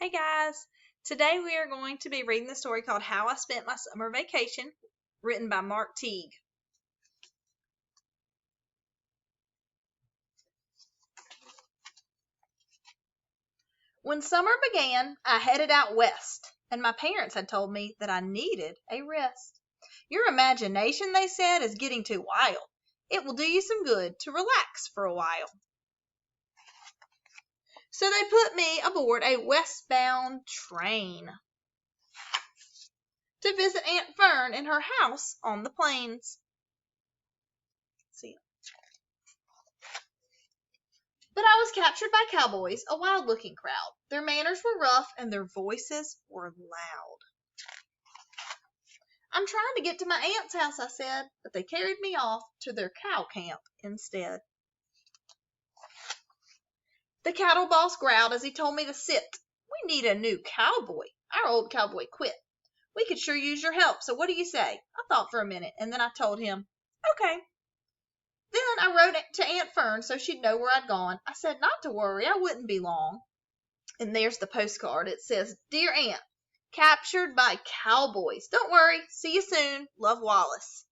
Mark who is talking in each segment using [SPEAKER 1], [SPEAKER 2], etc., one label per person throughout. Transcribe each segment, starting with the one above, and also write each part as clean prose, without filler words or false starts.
[SPEAKER 1] Hey guys, today we are going to be reading the story called How I Spent My Summer Vacation, written by Mark Teague. When summer began, I headed out west, and my parents had told me that I needed a rest. Your imagination, they said, is getting too wild. It will do you some good to relax for a while. So they put me aboard a westbound train to visit Aunt Fern in her house on the plains. But I was captured by cowboys, a wild-looking crowd. Their manners were rough and their voices were loud. I'm trying to get to my aunt's house, I said, but they carried me off to their cow camp instead. The cattle boss growled as he told me to sit. We need a new cowboy. Our old cowboy quit. We could sure use your help, so what do you say? I thought for a minute, and then I told him, okay. Then I wrote to Aunt Fern so she'd know where I'd gone. I said not to worry, I wouldn't be long. And there's the postcard. It says, Dear Aunt, captured by cowboys. Don't worry. See you soon. Love, Wallace.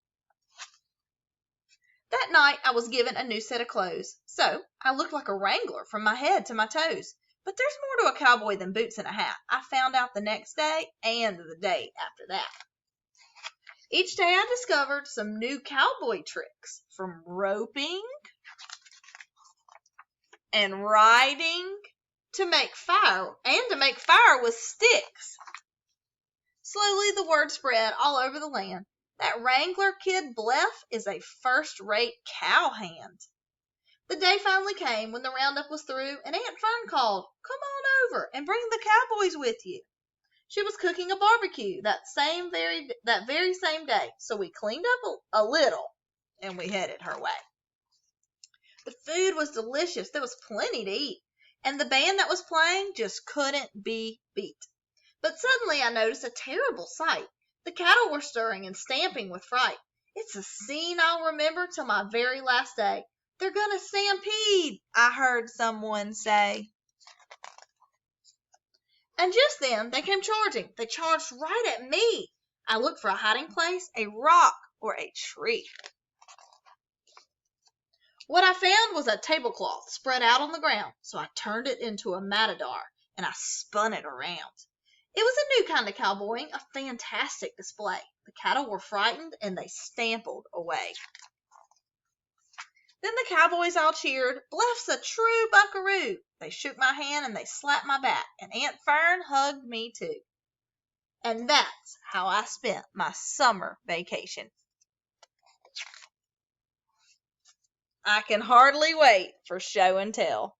[SPEAKER 1] That night I was given a new set of clothes. So I looked like a wrangler from my head to my toes. But there's more to a cowboy than boots and a hat. I found out the next day and the day after that. Each day I discovered some new cowboy tricks, from roping and riding to make fire with sticks. Slowly the word spread all over the land. That Wrangler kid Bluff is a first-rate cowhand. The day finally came when the roundup was through, and Aunt Fern called, Come on over and bring the cowboys with you. She was cooking a barbecue that very same day, so we cleaned up a little and we headed her way. The food was delicious. There was plenty to eat, and the band that was playing just couldn't be beat. But suddenly I noticed a terrible sight. The cattle were stirring and stamping with fright. It's a scene I'll remember till my very last day. They're gonna stampede, I heard someone say. And just then they came charging. They charged right at me. I looked for a hiding place, a rock, or a tree. What I found was a tablecloth spread out on the ground, so I turned it into a matador, and I spun it around. It was a new kind of cowboying, a fantastic display. The cattle were frightened, and they stamped away. Then the cowboys all cheered, Bluff's a true buckaroo. They shook my hand and they slapped my back, and Aunt Fern hugged me too. And that's how I spent my summer vacation. I can hardly wait for show and tell.